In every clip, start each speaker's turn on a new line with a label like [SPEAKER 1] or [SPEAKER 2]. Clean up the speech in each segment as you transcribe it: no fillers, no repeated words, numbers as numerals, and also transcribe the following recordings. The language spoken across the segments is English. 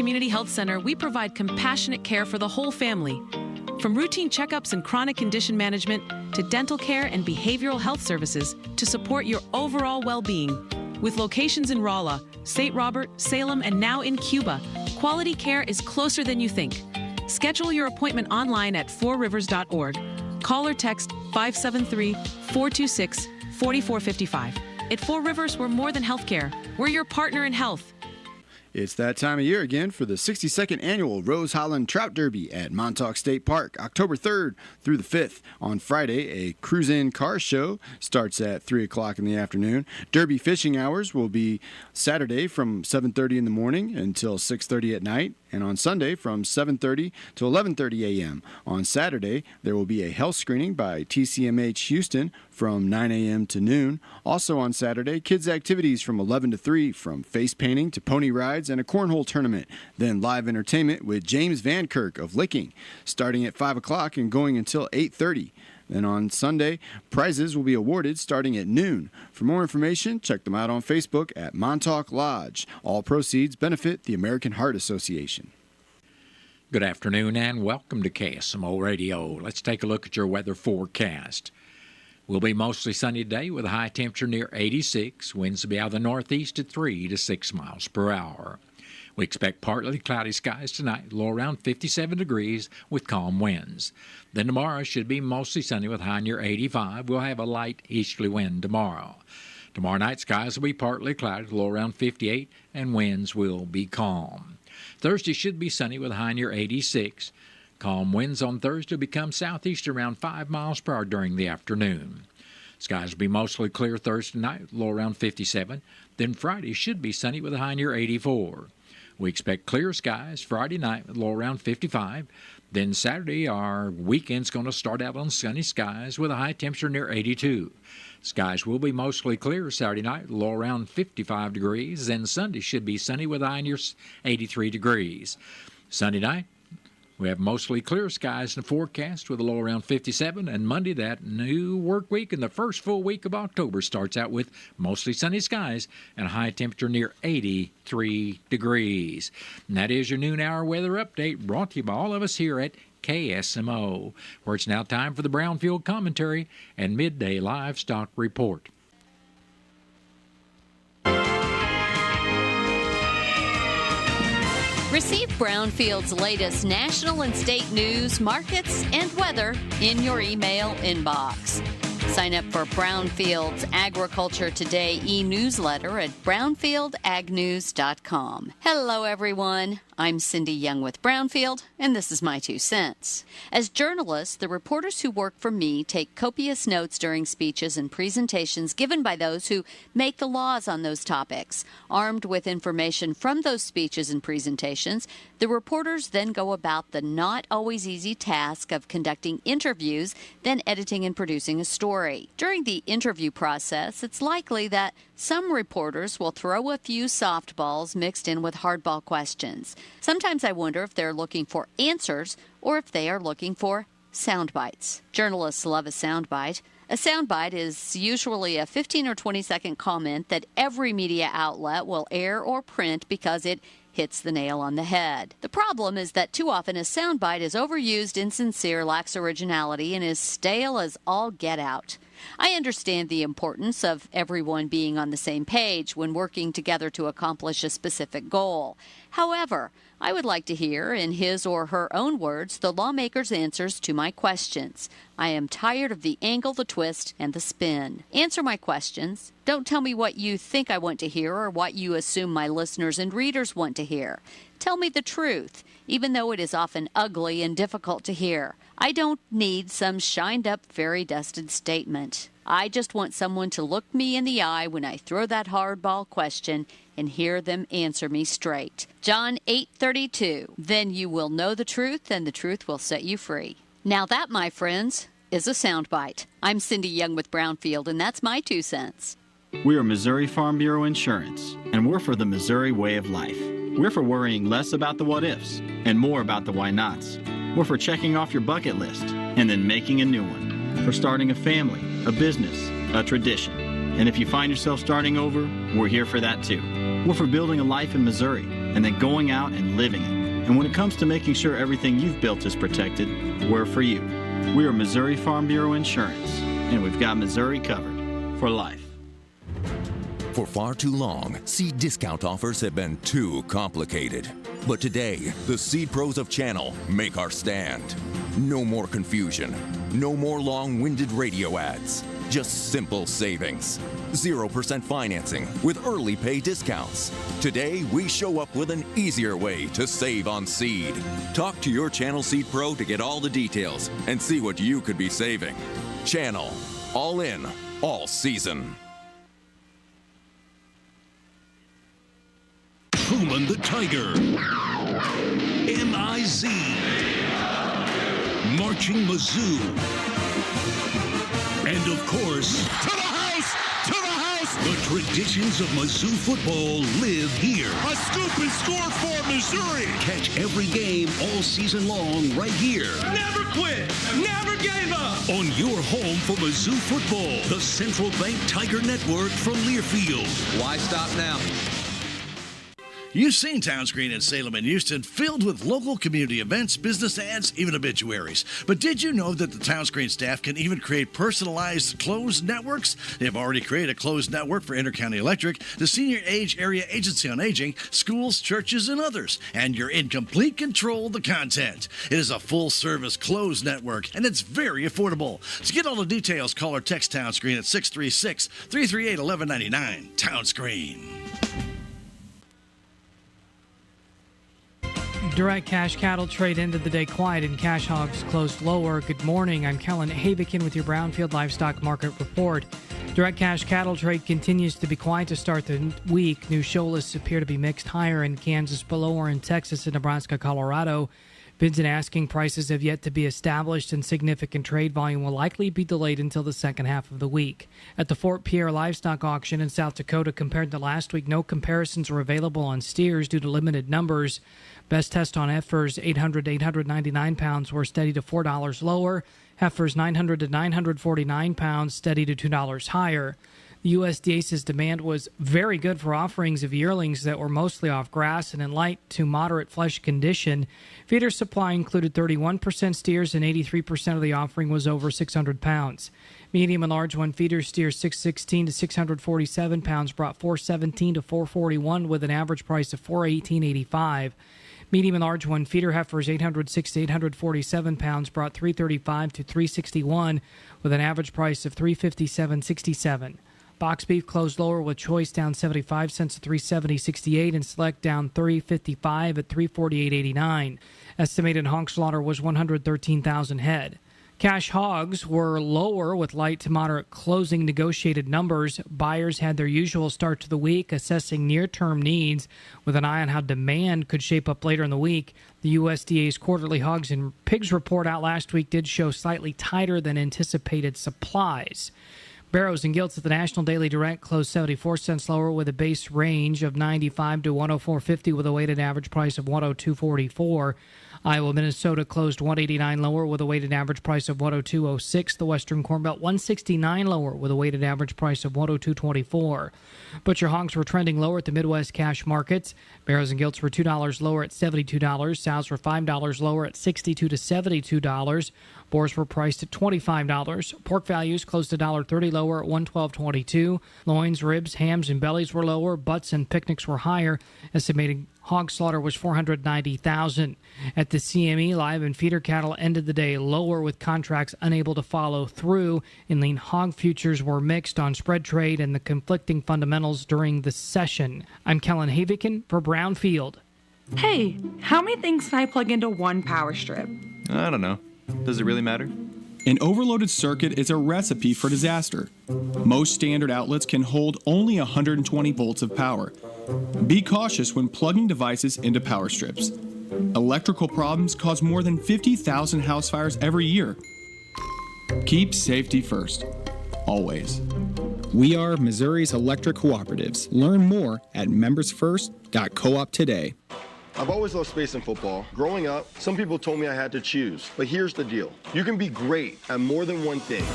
[SPEAKER 1] Community Health Center, we provide compassionate care for the whole family. From routine checkups and chronic condition management to dental care and behavioral health services to support your overall well-being. With locations in Rolla, St. Robert, Salem, and now in Cuba, quality care is closer than you think. Schedule your appointment online at fourrivers.org. Call or text 573-426-4455. At Four Rivers, we're more than healthcare. We're your partner in health.
[SPEAKER 2] It's that time of year again for the 62nd Annual Rose Highland Trout Derby at Montauk State Park, October 3rd through the 5th. On Friday, a cruise-in car show starts at 3 o'clock in the afternoon. Derby fishing hours will be Saturday from 7:30 in the morning until 6:30 at night, and on Sunday from 7:30 to 11:30 a.m. On Saturday, there will be a health screening by TCMH Houston from 9 a.m. to noon. Also on Saturday, kids' activities from 11 to 3, from face painting to pony rides and a cornhole tournament. Then live entertainment with James Van Kirk of Licking, starting at 5 o'clock and going until 8:30. Then on Sunday, prizes will be awarded starting at noon. For more information, check them out on Facebook at Montauk Lodge. All proceeds benefit the American Heart Association.
[SPEAKER 3] Good afternoon and welcome to KSMO Radio. Let's take a look at your weather forecast. We'll be mostly sunny today with a high temperature near 86. Winds will be out of the northeast at 3 to 6 miles per hour. We expect partly cloudy skies tonight, low around 57 degrees with calm winds. Then tomorrow should be mostly sunny with high near 85. We'll have a light easterly wind tomorrow. Tomorrow night skies will be partly cloudy, low around 58, and winds will be calm. Thursday should be sunny with a high near 86. Calm winds on Thursday will become southeast around 5 miles per hour during the afternoon. Skies will be mostly clear Thursday night, low around 57. Then Friday should be sunny with a high near 84. We expect clear skies Friday night with low around 55. Then Saturday, our weekend's going to start out on sunny skies with a high temperature near 82. Skies will be mostly clear Saturday night, low around 55 degrees. Then Sunday should be sunny with a high near 83 degrees. Sunday night, we have mostly clear skies in the forecast with a low around 57. And Monday, that new work week and the first full week of October, starts out with mostly sunny skies and a high temperature near 83 degrees. And that is your noon hour weather update brought to you by all of us here at KSMO, where it's now time for the Brownfield Commentary and Midday Livestock Report.
[SPEAKER 4] Receive Brownfield's latest national and state news, markets, and weather in your email inbox. Sign up for Brownfield's Agriculture Today e-newsletter at brownfieldagnews.com. Hello, everyone. I'm Cindy Young with Brownfield, and this is my 2 cents. As journalists, the reporters who work for me take copious notes during speeches and presentations given by those who make the laws on those topics. Armed with information from those speeches and presentations, the reporters then go about the not always easy task of conducting interviews, then editing and producing a story. During the interview process, it's likely that some reporters will throw a few softballs mixed in with hardball questions. Sometimes I wonder if they're looking for answers or if they are looking for sound bites. Journalists love a sound bite. A soundbite is usually a 15 or 20-second comment that every media outlet will air or print because it hits the nail on the head. The problem is that too often a soundbite is overused, insincere, lacks originality, and is stale as all get out. I understand the importance of everyone being on the same page when working together to accomplish a specific goal. However, I would like to hear, in his or her own words, the lawmakers' answers to my questions. I am tired of the angle, the twist, and the spin. Answer my questions. Don't tell me what you think I want to hear or what you assume my listeners and readers want to hear. Tell me the truth, even though it is often ugly and difficult to hear. I don't need some shined-up, fairy-dusted statement. I just want someone to look me in the eye when I throw that hardball question and hear them answer me straight. John 8:32. Then you will know the truth, and the truth will set you free. Now that, my friends, is a soundbite. I'm Cindy Young with Brownfield, and that's my 2 cents.
[SPEAKER 5] We are Missouri Farm Bureau Insurance, and we're for the Missouri way of life. We're for worrying less about the what-ifs and more about the why-nots. We're for checking off your bucket list and then making a new one. For starting a family, a business, a tradition. And if you find yourself starting over, we're here for that too. We're for building a life in Missouri and then going out and living it. And when it comes to making sure everything you've built is protected, we're for you. We are Missouri Farm Bureau Insurance, and we've got Missouri covered for life.
[SPEAKER 6] For far too long, seed discount offers have been too complicated. But today, the Seed Pros of Channel make our stand. No more confusion. No more long-winded radio ads. Just simple savings. 0% financing with early pay discounts. Today, we show up with an easier way to save on seed. Talk to your Channel Seed Pro to get all the details and see what you could be saving. Channel. All in. All season.
[SPEAKER 7] Truman the Tiger. M-I-Z. Marching Mizzou. And of course,
[SPEAKER 8] to the house! To the house!
[SPEAKER 7] The traditions of Mizzou football live here.
[SPEAKER 8] A scoop and score for Missouri!
[SPEAKER 7] Catch every game all season long right here.
[SPEAKER 8] Never quit! Never gave up!
[SPEAKER 7] On your home for Mizzou football, the Central Bank Tiger Network from Learfield.
[SPEAKER 9] Why stop now?
[SPEAKER 10] You've seen Town Screen in Salem and Houston filled with local community events, business ads, even obituaries. But did you know that the Town Screen staff can even create personalized closed networks? They've already created a closed network for Intercounty Electric, the Senior Age Area Agency on Aging, schools, churches, and others. And you're in complete control of the content. It is a full-service closed network, and it's very affordable. To get all the details, call or text Town Screen at 636-338-1199. Town Screen.
[SPEAKER 11] Direct cash cattle trade ended the day quiet and cash hogs closed lower. Good morning. I'm Kellen Havikin with your Brownfield Livestock Market Report. Direct cash cattle trade continues to be quiet to start the week. New show lists appear to be mixed higher in Kansas, but lower in Texas and Nebraska, Colorado. Bids and asking prices have yet to be established, and significant trade volume will likely be delayed until the second half of the week. At the Fort Pierre Livestock Auction in South Dakota, compared to last week, no comparisons were available on steers due to limited numbers. Best test on heifers, 800 to 899 pounds, were steady to $4 lower. Heifers, 900 to 949 pounds, steady to $2 higher. The USDA says demand was very good for offerings of yearlings that were mostly off grass and in light to moderate flesh condition. Feeder supply included 31% steers, and 83% of the offering was over 600 pounds. Medium and large one feeder steers 616 to 647 pounds brought 417 to 441 with an average price of $418.85. Medium and large one feeder heifers 806 to 847 pounds brought 335 to 361 with an average price of $357.67. Box beef closed lower with choice down 75 cents at $370.68 and select down $3.55 at $348.89. Estimated hog slaughter was 113,000 head. Cash hogs were lower with light to moderate closing negotiated numbers. Buyers had their usual start to the week, assessing near-term needs with an eye on how demand could shape up later in the week. The USDA's quarterly hogs and pigs report out last week did show slightly tighter than anticipated supplies. Barrows and Gilts at the National Daily Direct closed 74 cents lower with a base range of 95 to 104.50 with a weighted average price of 102.44. Iowa, Minnesota closed 189 lower with a weighted average price of 102.06. The Western Corn Belt 169 lower with a weighted average price of 102.24. Butcher hogs were trending lower at the Midwest cash markets. Barrows and Gilts were $2 lower at $72. Sows were $5 lower at $62 to $72. Boars were priced at $25. Pork values closed $1.30 lower at $112.22. Loins, ribs, hams, and bellies were lower. Butts and picnics were higher. Estimated hog slaughter was 490,000. At the CME, live and feeder cattle ended the day lower with contracts unable to follow through. And lean hog futures were mixed on spread trade and the conflicting fundamentals during the session. I'm Kellen Havikin for Brownfield.
[SPEAKER 12] Hey, how many things can I plug into one power strip?
[SPEAKER 13] I don't know. Does it really matter?
[SPEAKER 14] An overloaded circuit is a recipe for disaster. Most standard outlets can hold only 120 volts of power. Be cautious when plugging devices into power strips. Electrical problems cause more than 50,000 house fires every year. Keep safety first, always.
[SPEAKER 15] We are Missouri's electric cooperatives. Learn more at membersfirst.coop today.
[SPEAKER 16] I've always loved space and football. Growing up, some people told me I had to choose. But here's the deal. You can be great at more than one thing.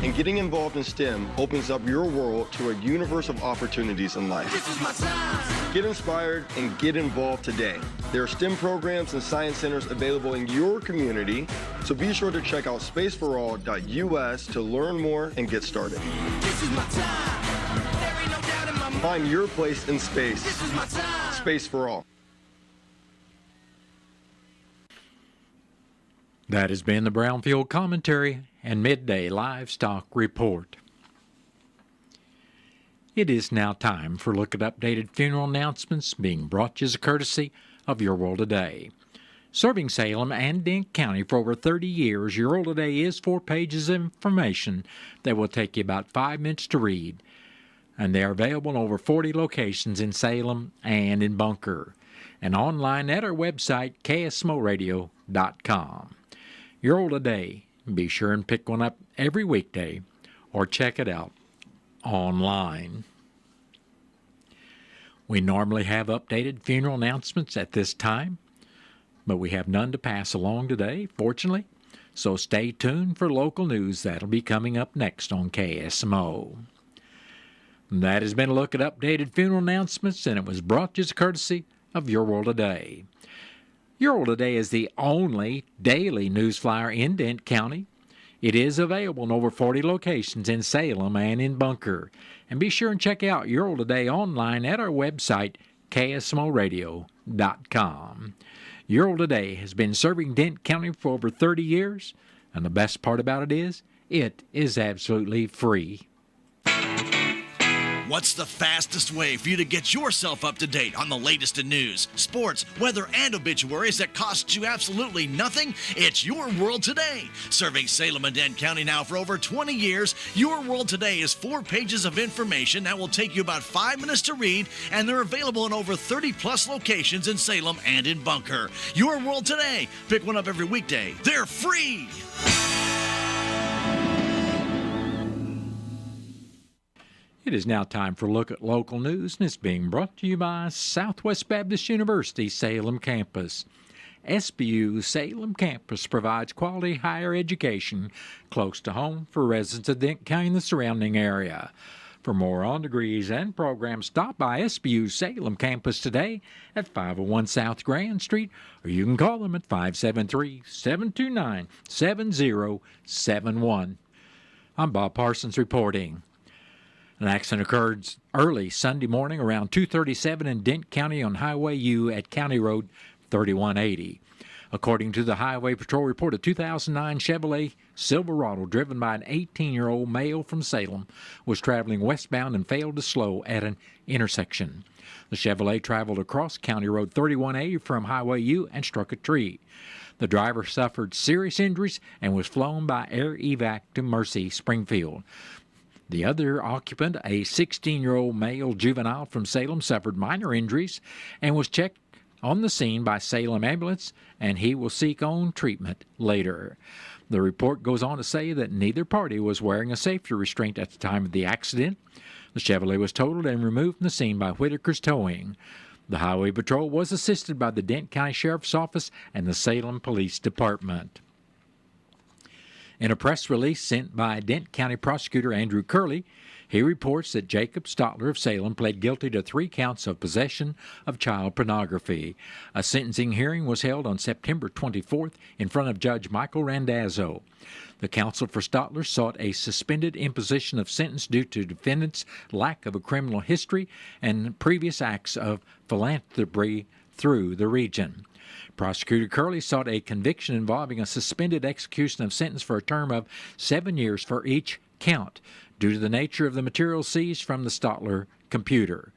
[SPEAKER 16] And getting involved in STEM opens up your world to a universe of opportunities in life.
[SPEAKER 8] This is my time.
[SPEAKER 16] Get inspired and get involved today. There are STEM programs and science centers available in your community, so be sure to check out spaceforall.us to learn more and get started.
[SPEAKER 8] This is my time. There ain't no doubt in my mind.
[SPEAKER 16] Find your place in space.
[SPEAKER 8] This is my time.
[SPEAKER 16] Space for all.
[SPEAKER 3] That has been the Brownfield Commentary and Midday Livestock Report. It is now time for a look at updated funeral announcements being brought to you as a courtesy of Your World Today. Serving Salem and Dent County for over 30 years, Your World Today is 4 pages of information that will take you about 5 minutes to read. And they are available in over 40 locations in Salem and in Bunker. And online at our website, KSMOradio.com. Your World Today. Be sure and pick one up every weekday or check it out online. We normally have updated funeral announcements at this time, but we have none to pass along today, fortunately. So stay tuned for local news that'll be coming up next on KSMO. That has been a look at updated funeral announcements, and it was brought to you as a courtesy of Your World Today. Your World Today is the only daily news flyer in Dent County. It is available in over 40 locations in Salem and in Bunker. And be sure and check out Your World Today online at our website, KSMOradio.com. Your World Today has been serving Dent County for over 30 years, and the best part about it is absolutely free.
[SPEAKER 10] What's the fastest way for you to get yourself up to date on the latest in news, sports, weather, and obituaries that cost you absolutely nothing? It's Your World Today. Serving Salem and Dent County now for over 20 years, Your World Today is 4 pages of information that will take you about 5 minutes to read, and they're available in over 30-plus locations in Salem and in Bunker. Your World Today. Pick one up every weekday. They're free.
[SPEAKER 3] It is now time for a look at local news, and it's being brought to you by Southwest Baptist University Salem Campus. SBU Salem Campus provides quality higher education close to home for residents of Dent County and the surrounding area. For more on degrees and programs, stop by SBU Salem Campus today at 501 South Grand Street, or you can call them at 573-729-7071. I'm Bob Parsons reporting. An accident occurred early Sunday morning around 2:37 in Dent County on Highway U at County Road 3180. According to the Highway Patrol report, a 2009 Chevrolet Silverado driven by an 18-year-old male from Salem was traveling westbound and failed to slow at an intersection. The Chevrolet traveled across County Road 3180 from Highway U and struck a tree. The driver suffered serious injuries and was flown by air evac to Mercy, Springfield. The other occupant, a 16-year-old male juvenile from Salem, suffered minor injuries and was checked on the scene by Salem Ambulance, and he will seek on treatment later. The report goes on to say that neither party was wearing a safety restraint at the time of the accident. The Chevrolet was totaled and removed from the scene by Whitaker's Towing. The Highway Patrol was assisted by the Dent County Sheriff's Office and the Salem Police Department. In a press release sent by Dent County Prosecutor Andrew Curley, he reports that Jacob Stotler of Salem pled guilty to 3 counts of possession of child pornography. A sentencing hearing was held on September 24th in front of Judge Michael Randazzo. The counsel for Stotler sought a suspended imposition of sentence due to defendant's lack of a criminal history and previous acts of philanthropy through the region. Prosecutor Curley sought a conviction involving a suspended execution of sentence for a term of 7 years for each count, due to the nature of the material seized from the Stotler computer.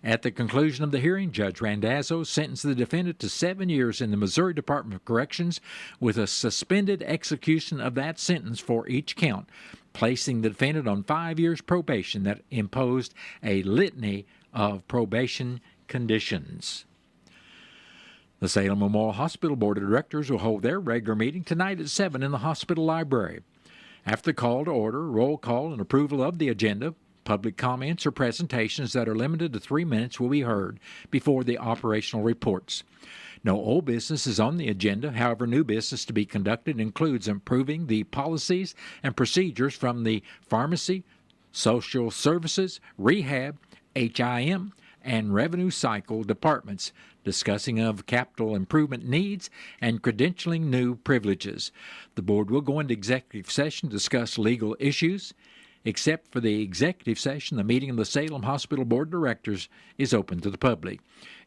[SPEAKER 3] At the conclusion of the hearing, Judge Randazzo sentenced the defendant to 7 years in the Missouri Department of Corrections with a suspended execution of that sentence for each count, placing the defendant on 5 years probation that imposed a litany of probation conditions. The Salem Memorial Hospital Board of Directors will hold their regular meeting tonight at 7 in the hospital library. After the call to order, roll call, and approval of the agenda, public comments or presentations that are limited to 3 minutes will be heard before the operational reports. No old business is on the agenda. However, new business to be conducted includes improving the policies and procedures from the pharmacy, social services, rehab, HIM, and revenue cycle departments, discussing of capital improvement needs and credentialing new privileges. The board will go into executive session to discuss legal issues. Except for the executive session, the meeting of the Salem Hospital Board of Directors is open to the public.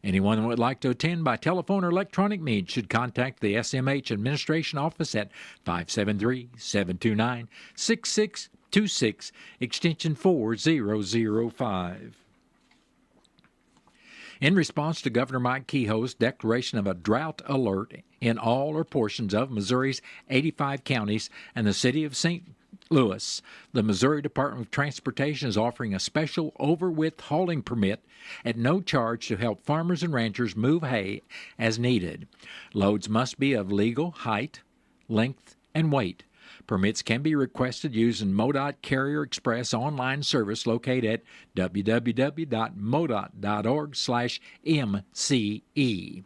[SPEAKER 3] Anyone who would like to attend by telephone or electronic means should contact the SMH Administration Office at 573-729-6626, extension 4005. In response to Governor Mike Kehoe's declaration of a drought alert in all or portions of Missouri's 85 counties and the city of St. Louis, the Missouri Department of Transportation is offering a special over-width hauling permit at no charge to help farmers and ranchers move hay as needed. Loads must be of legal height, length, and weight. Permits can be requested using MoDOT Carrier Express online service located at www.modot.org/MCE.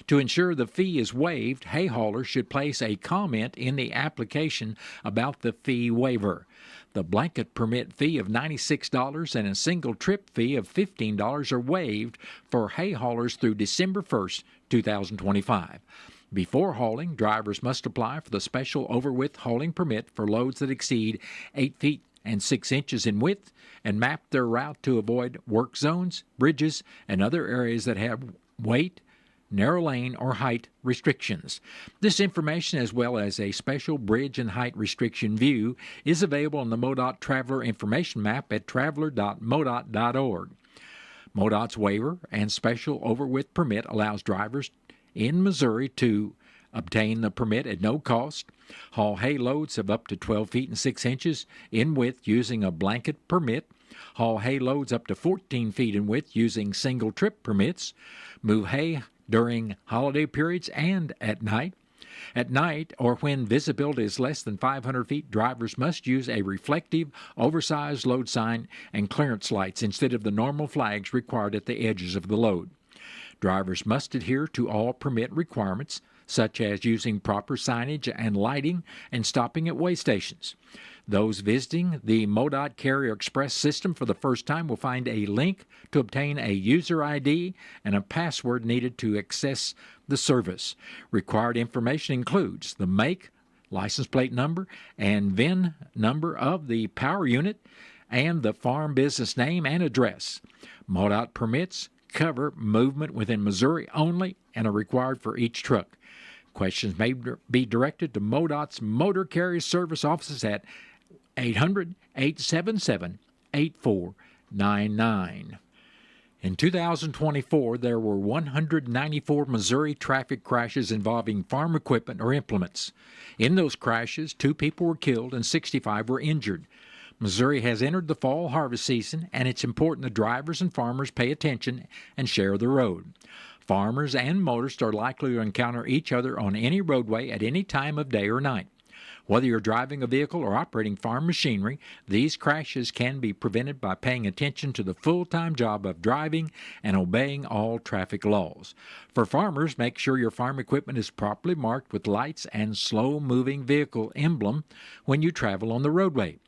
[SPEAKER 3] To ensure the fee is waived, hay haulers should place a comment in the application about the fee waiver. The blanket permit fee of $96 and a single trip fee of $15 are waived for hay haulers through December 1st, 2025. Before hauling, drivers must apply for the special over-width hauling permit for loads that exceed 8 feet and 6 inches in width and map their route to avoid work zones, bridges, and other areas that have weight, narrow lane, or height restrictions. This information, as well as a special bridge and height restriction view, is available on the MoDOT Traveler Information Map at traveler.modot.org. MoDOT's waiver and special over-width permit allows drivers in Missouri to obtain the permit at no cost, haul hay loads of up to 12 feet and 6 inches in width using a blanket permit, haul hay loads up to 14 feet in width using single trip permits, move hay during holiday periods and at night. At night, or when visibility is less than 500 feet, drivers must use a reflective, oversized load sign and clearance lights instead of the normal flags required at the edges of the load. Drivers must adhere to all permit requirements, such as using proper signage and lighting and stopping at way stations. Those visiting the MoDOT Carrier Express system for the first time will find a link to obtain a user ID and a password needed to access the service. Required information includes the make, license plate number, and VIN number of the power unit, and the farm business name and address. MoDOT permits cover movement within Missouri only and are required for each truck. Questions may be directed to MoDOT's Motor Carrier Service offices at 800-877-8499. In 2024, there were 194 Missouri traffic crashes involving farm equipment or implements. In those crashes, 2 people were killed and 65 were injured. Missouri has entered the fall harvest season, and it's important that drivers and farmers pay attention and share the road. Farmers and motorists are likely to encounter each other on any roadway at any time of day or night. Whether you're driving a vehicle or operating farm machinery, these crashes can be prevented by paying attention to the full-time job of driving and obeying all traffic laws. For farmers, make sure your farm equipment is properly marked with lights and slow-moving vehicle emblem when you travel on the roadway.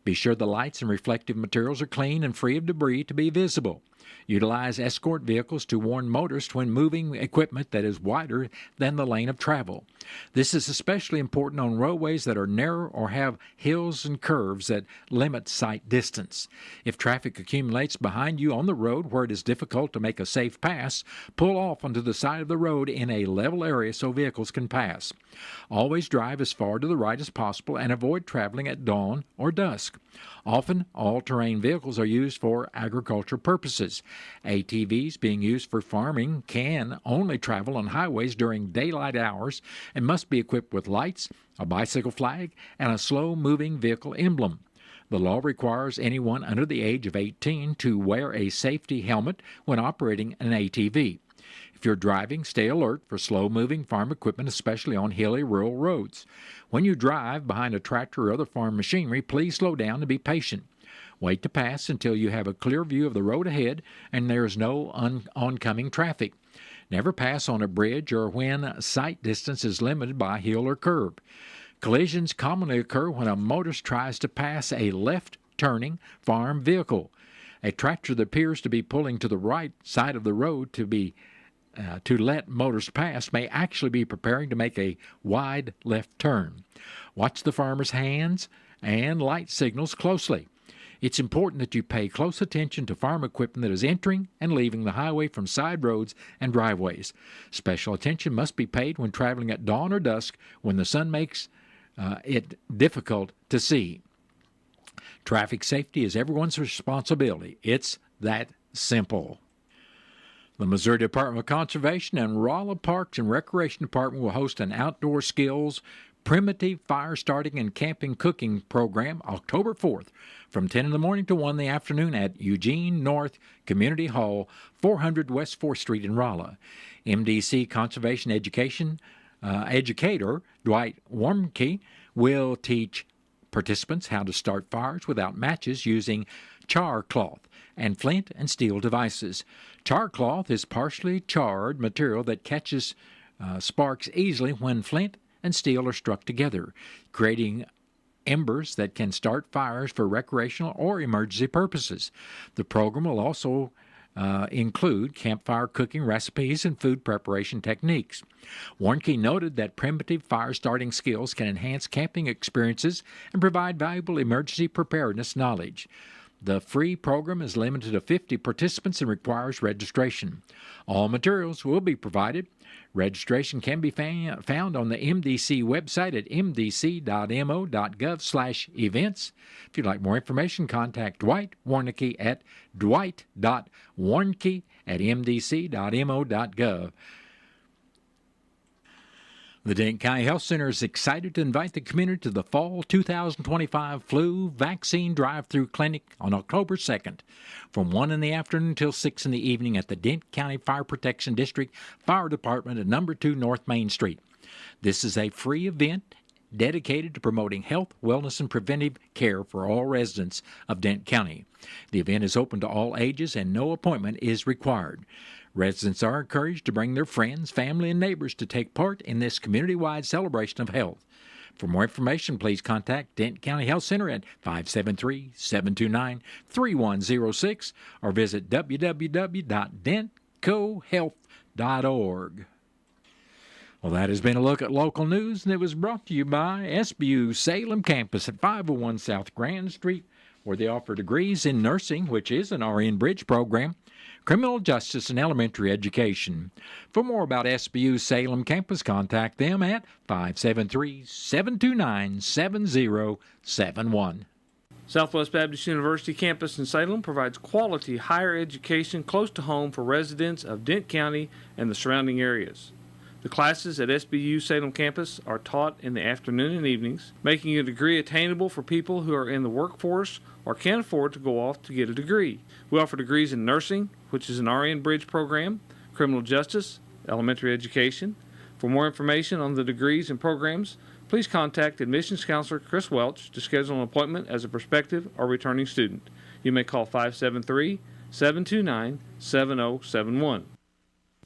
[SPEAKER 3] Be sure the lights and reflective materials are clean and free of debris to be visible. Utilize escort vehicles to warn motorists when moving equipment that is wider than the lane of travel. This is especially important on roadways that are narrow or have hills and curves that limit sight distance. If traffic accumulates behind you on the road where it is difficult to make a safe pass, pull off onto the side of the road in a level area so vehicles can pass. Always drive as far to the right as possible and avoid traveling at dawn or dusk. Often, all-terrain vehicles are used for agriculture purposes. ATVs being used for farming can only travel on highways during daylight hours and must be equipped with lights, a bicycle flag, and a slow-moving vehicle emblem. The law requires anyone under the age of 18 to wear a safety helmet when operating an ATV. If you're driving, stay alert for slow-moving farm equipment, especially on hilly rural roads. When you drive behind a tractor or other farm machinery, please slow down and be patient. Wait to pass until you have a clear view of the road ahead and there is no oncoming traffic. Never pass on a bridge or when sight distance is limited by hill or curb. Collisions commonly occur when a motorist tries to pass a left-turning farm vehicle. A tractor that appears to be pulling to the right side of the road to let motorists pass may actually be preparing to make a wide left turn. Watch the farmer's hands and light signals closely. It's important that you pay close attention to farm equipment that is entering and leaving the highway from side roads and driveways. Special attention must be paid when traveling at dawn or dusk when the sun makes it difficult to see. Traffic safety is everyone's responsibility. It's that simple. The Missouri Department of Conservation and Rolla Parks and Recreation Department will host an outdoor skills primitive fire starting and camping cooking program October 4th from 10 in the morning to 1 in the afternoon at Eugene North Community Hall, 400 West 4th Street in Rolla. MDC Conservation Educator Dwight Warmke will teach participants how to start fires without matches using char cloth and flint and steel devices. Char cloth is partially charred material that catches sparks easily when flint and steel are struck together, creating embers that can start fires for recreational or emergency purposes. The program will also include campfire cooking recipes and food preparation techniques. Warnke noted that primitive fire starting skills can enhance camping experiences and provide valuable emergency preparedness knowledge. The free program is limited to 50 participants and requires registration. All materials will be provided. Registration can be found on the MDC website at mdc.mo.gov/events. If you'd like more information, contact Dwight Warnke at dwight.warnke@mdc.mo.gov. The Denton County Health Center is excited to invite the community to the Fall 2025 Flu Vaccine Drive-Thru Clinic on October 2nd from 1 in the afternoon until 6 in the evening at the Denton County Fire Protection District Fire Department at number 2 North Main Street. This is a free event dedicated to promoting health, wellness, and preventive care for all residents of Denton County. The event is open to all ages and no appointment is required. Residents are encouraged to bring their friends, family, and neighbors to take part in this community-wide celebration of health. For more information, please contact Denton County Health Center at 573-729-3106 or visit www.dentcohealth.org. Well, that has been a look at local news, and it was brought to you by SBU Salem Campus at 501 South Grand Street, where they offer degrees in nursing, which is an RN Bridge program, criminal justice, and elementary education. For more about SBU Salem Campus, contact them at 573-729-7071.
[SPEAKER 9] Southwest Baptist University campus in Salem provides quality higher education close to home for residents of Denton County and the surrounding areas. The classes at SBU Salem campus are taught in the afternoon and evenings, making a degree attainable for people who are in the workforce or can't afford to go off to get a degree. We offer degrees in nursing, which is an RN Bridge program, criminal justice, elementary education. For more information on the degrees and programs, please contact admissions counselor Chris Welch to schedule an appointment as a prospective or returning student. You may call 573-729-7071.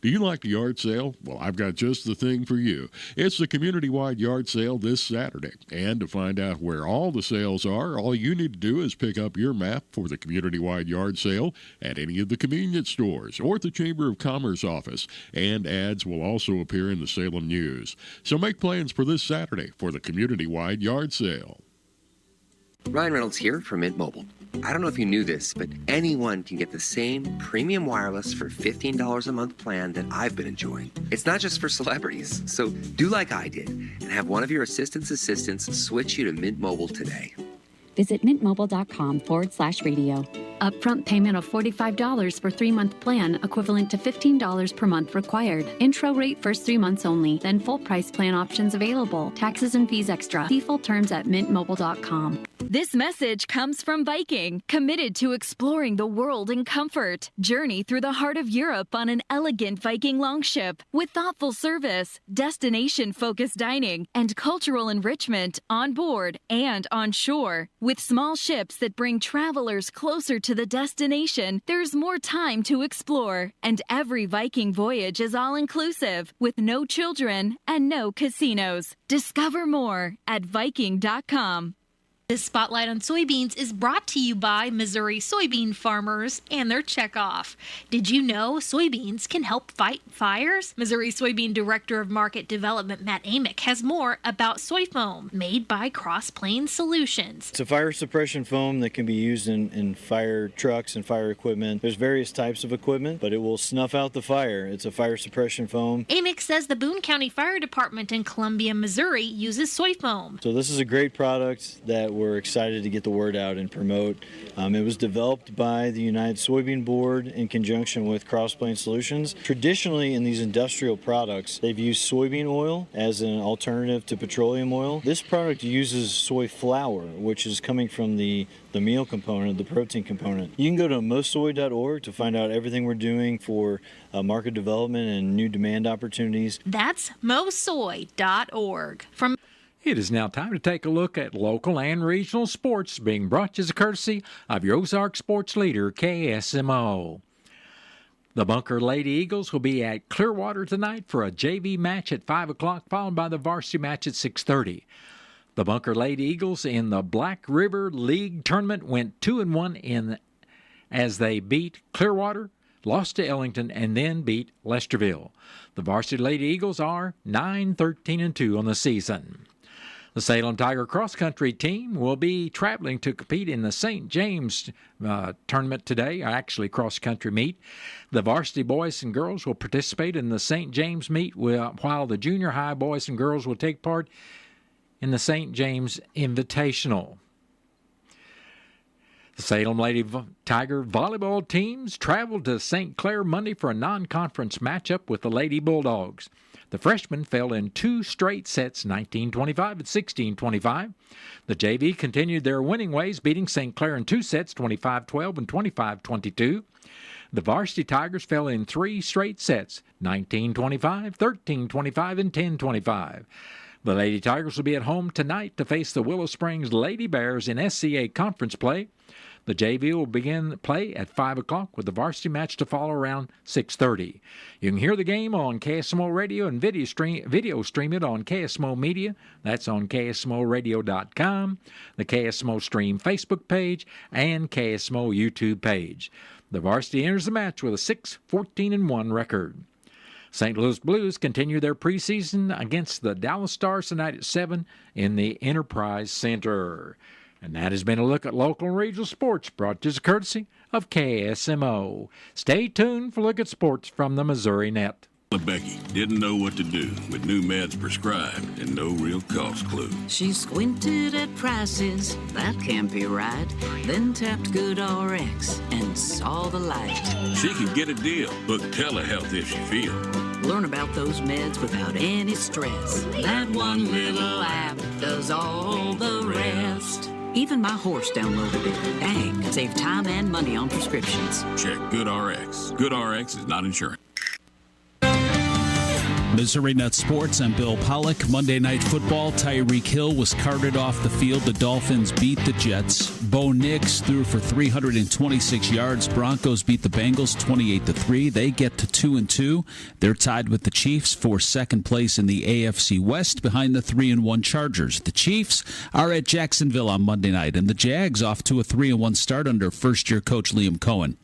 [SPEAKER 17] Do you like the yard sale? Well, I've got just the thing for you. It's the community-wide yard sale this Saturday. And to find out where all the sales are, all you need to do is pick up your map for the community-wide yard sale at any of the convenience stores or at the Chamber of Commerce office. And ads will also appear in the Salem News. So make plans for this Saturday for the community-wide yard sale.
[SPEAKER 18] Ryan Reynolds here from Mint Mobile. I don't know if you knew this, but anyone can get the same premium wireless for $15 a month plan that I've been enjoying. It's not just for celebrities, so do like I did and have one of your assistants switch you to Mint Mobile today.
[SPEAKER 19] Visit mintmobile.com/radio. Upfront payment of $45 for 3-month plan, equivalent to $15 per month required. Intro rate first 3 months only, then full price plan options available. Taxes and fees extra. See full terms at mintmobile.com.
[SPEAKER 20] This message comes from Viking, committed to exploring the world in comfort. Journey through the heart of Europe on an elegant Viking longship with thoughtful service, destination-focused dining, and cultural enrichment on board and on shore. With small ships that bring travelers closer to the destination, there's more time to explore, and every Viking voyage is all-inclusive with no children and no casinos. Discover more at Viking.com.
[SPEAKER 21] This Spotlight on Soybeans is brought to you by Missouri soybean farmers and their checkoff. Did you know soybeans can help fight fires? Missouri Soybean Director of Market Development Matt Amick has more about soy foam made by Cross Plains Solutions.
[SPEAKER 22] It's a fire suppression foam that can be used in fire trucks and fire equipment. There's various types of equipment, but it will snuff out the fire. It's a fire suppression foam.
[SPEAKER 21] Amick says the Boone County Fire Department in Columbia, Missouri uses soy foam.
[SPEAKER 22] So this is a great product that we're excited to get the word out and promote. It was developed by the United Soybean Board in conjunction with Cross Plains Solutions. Traditionally in these industrial products, they've used soybean oil as an alternative to petroleum oil. This product uses soy flour, which is coming from the meal component, the protein component. You can go to mosoy.org to find out everything we're doing for market development and new demand opportunities.
[SPEAKER 21] That's mosoy.org.
[SPEAKER 3] It is now time to take a look at local and regional sports being brought to you as a courtesy of your Ozark sports leader, KSMO. The Bunker Lady Eagles will be at Clearwater tonight for a JV match at 5 o'clock, followed by the varsity match at 6:30. The Bunker Lady Eagles in the Black River League tournament went 2-1 as they beat Clearwater, lost to Ellington, and then beat Lesterville. The varsity Lady Eagles are 9-13-2 on the season. The Salem Tiger Cross Country team will be traveling to compete in the St. James tournament today, actually cross country meet. The varsity boys and girls will participate in the St. James meet, while the junior high boys and girls will take part in the St. James Invitational. The Salem Lady Tiger volleyball teams traveled to St. Clair Monday for a non-conference matchup with the Lady Bulldogs. The freshmen fell in 2 straight sets, 19-25 and 16-25. The JV continued their winning ways, beating St. Clair in 2 sets, 25-12 and 25-22. The varsity Tigers fell in 3 straight sets, 19-25, 13-25 and 10-25. The Lady Tigers will be at home tonight to face the Willow Springs Lady Bears in SCA conference play. The JV will begin play at 5 o'clock with the varsity match to follow around 6:30. You can hear the game on KSMO Radio and video stream it on KSMO Media. That's on KSMORadio.com, the KSMO Stream Facebook page, and KSMO YouTube page. The varsity enters the match with a 6-14-1 record. St. Louis Blues continue their preseason against the Dallas Stars tonight at 7 in the Enterprise Center. And that has been a look at local and regional sports brought to you as a courtesy of KSMO. Stay tuned for a look at sports from the Missouri Net.
[SPEAKER 23] Becky didn't know what to do with new meds prescribed and no real cost clue.
[SPEAKER 24] She squinted at prices, that can't be right. Then tapped GoodRx and saw the light.
[SPEAKER 23] She can get a deal. Book telehealth if she feels.
[SPEAKER 24] Learn about those meds without any stress. That one little app does all the rest. Even my horse downloaded it. Dang, save time and money on prescriptions.
[SPEAKER 23] Check GoodRx. GoodRx is not insurance.
[SPEAKER 25] Missouri Net Sports, I'm Bill Pollock. Monday Night Football, Tyreek Hill was carted off the field. The Dolphins beat the Jets. Bo Nix threw for 326 yards. Broncos beat the Bengals 28-3. They get to 2-2. They're tied with the Chiefs for second place in the AFC West behind the 3-1 Chargers. The Chiefs are at Jacksonville on Monday night, and the Jags off to a 3-1 start under first-year coach Liam Cohen.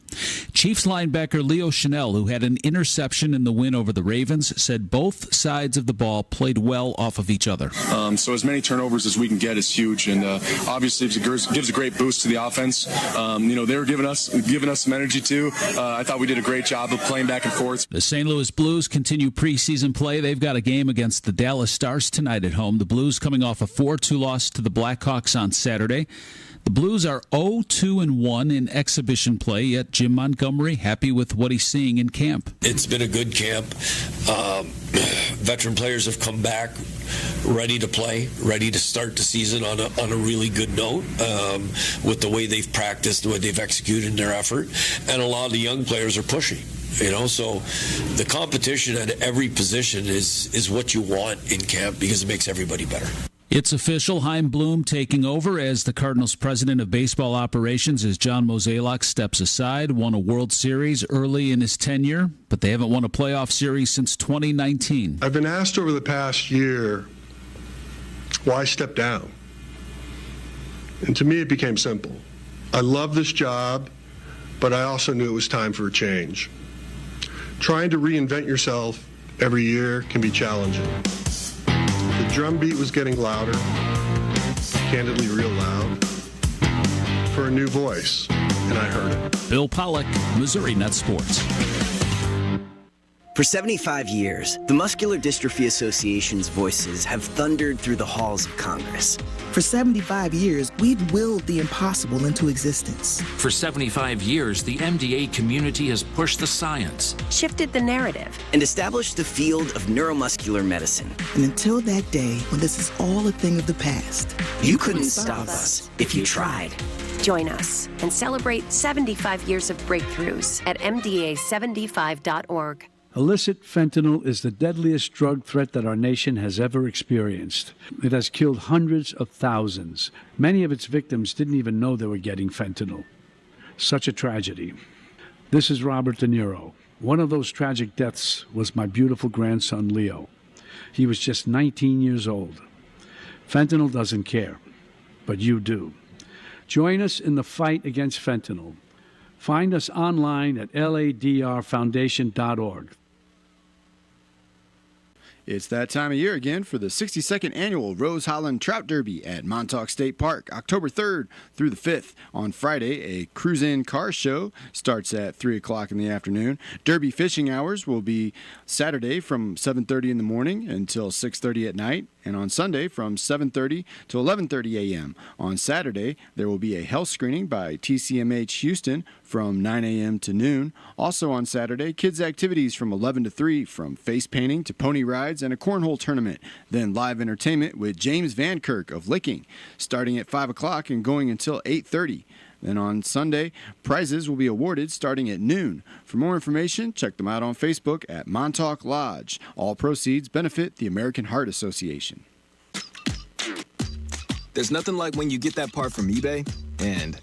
[SPEAKER 25] Chiefs linebacker Leo Chanel, who had an interception in the win over the Ravens, said both sides of the ball played well off of each other.
[SPEAKER 26] So as many turnovers as we can get is huge, and obviously it gives a great boost to the offense. They were giving us some energy too. I thought we did a great job of playing back and forth.
[SPEAKER 25] The St. Louis Blues continue preseason play. They've got a game against the Dallas Stars tonight at home. The Blues coming off a 4-2 loss to the Blackhawks on Saturday. The Blues are 0-2-1 in exhibition play, yet Jim Montgomery happy with what he's seeing in camp.
[SPEAKER 1] It's been a good camp. Veteran players have come back ready to play, ready to start the season on a really good note with the way they've practiced, the way they've executed their effort. And a lot of the young players are pushing. So the competition at every position is what you want in camp because it makes everybody better.
[SPEAKER 25] It's official. Chaim Bloom taking over as the Cardinals' president of baseball operations as John Mozeliak steps aside. Won a World Series early in his tenure, but they haven't won a playoff series since 2019.
[SPEAKER 2] I've been asked over the past year why step down. And to me, it became simple. I love this job, but I also knew it was time for a change. Trying to reinvent yourself every year can be challenging. The drumbeat was getting louder, candidly real loud, for a new voice, and I heard it.
[SPEAKER 25] Bill Pollock, Missouri Net Sports.
[SPEAKER 4] For 75 years, the Muscular Dystrophy Association's voices have thundered through the halls of Congress.
[SPEAKER 5] For 75 years, we've willed the impossible into existence.
[SPEAKER 6] For 75 years, the MDA community has pushed the science,
[SPEAKER 4] shifted the narrative, and established the field of neuromuscular medicine.
[SPEAKER 5] And until that day when this is all a thing of the past,
[SPEAKER 4] you couldn't stop us if you tried.
[SPEAKER 7] Join us and celebrate 75 years of breakthroughs at MDA75.org.
[SPEAKER 27] Illicit fentanyl is the deadliest drug threat that our nation has ever experienced. It has killed hundreds of thousands. Many of its victims didn't even know they were getting fentanyl. Such a tragedy. This is Robert De Niro. One of those tragic deaths was my beautiful grandson, Leo. He was just 19 years old. Fentanyl doesn't care, but you do. Join us in the fight against fentanyl. Find us online at ladrfoundation.org.
[SPEAKER 28] It's that time of year again for the 62nd Annual Rose Holland Trout Derby at Montauk State Park, October 3rd through the 5th. On Friday, a cruise-in car show starts at 3 o'clock in the afternoon. Derby fishing hours will be Saturday from 7:30 in the morning until 6:30 at night, and on Sunday from 7:30 to 11:30 a.m. On Saturday, there will be a health screening by TCMH Houston from 9 a.m. to noon. Also on Saturday, kids' activities from 11 to 3, from face painting to pony rides and a cornhole tournament. Then live entertainment with James Van Kirk of Licking, starting at 5 o'clock and going until 8:30. Then on Sunday, prizes will be awarded starting at noon. For more information, check them out on Facebook at Montauk Lodge. All proceeds benefit the American Heart Association.
[SPEAKER 29] There's nothing like when you get that part from eBay and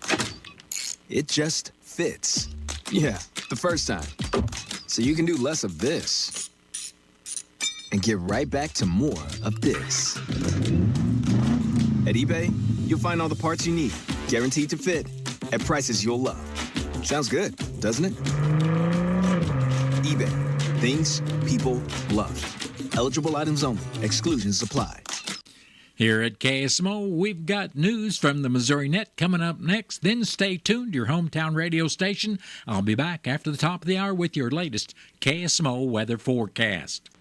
[SPEAKER 29] it just fits. Yeah, the first time. So you can do less of this and get right back to more of this. At eBay, you'll find all the parts you need, guaranteed to fit, at prices you'll love. Sounds good, doesn't it? eBay. Things people love. Eligible items only. Exclusions apply.
[SPEAKER 3] Here at KSMO, we've got news from the Missouri Net coming up next. Then stay tuned to your hometown radio station. I'll be back after the top of the hour with your latest KSMO weather forecast.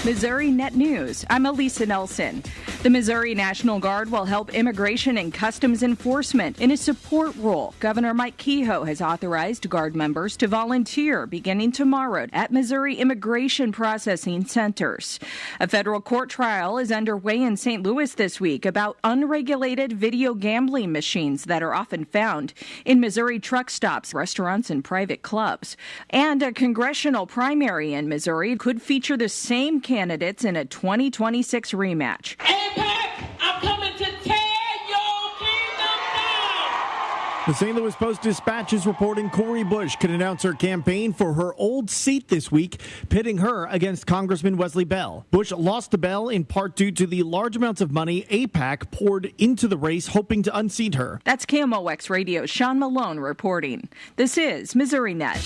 [SPEAKER 30] Missouri Net News. I'm Elisa Nelson. The Missouri National Guard will help Immigration and Customs Enforcement in a support role. Governor Mike Kehoe has authorized Guard members to volunteer beginning tomorrow at Missouri Immigration Processing Centers. A federal court trial is underway in St. Louis this week about unregulated video gambling machines that are often found in Missouri truck stops, restaurants, and private clubs. And a congressional primary in Missouri could feature the same candidates in a 2026 rematch.
[SPEAKER 8] I'm coming to tear your kingdom down!
[SPEAKER 31] The St. Louis Post-Dispatch is reporting Cori Bush could announce her campaign for her old seat this week, pitting her against Congressman Wesley Bell. Bush lost to Bell in part due to the large amounts of money AIPAC poured into the race, hoping to unseat her.
[SPEAKER 30] That's KMOX Radio's Sean Malone reporting. This is Missouri Net.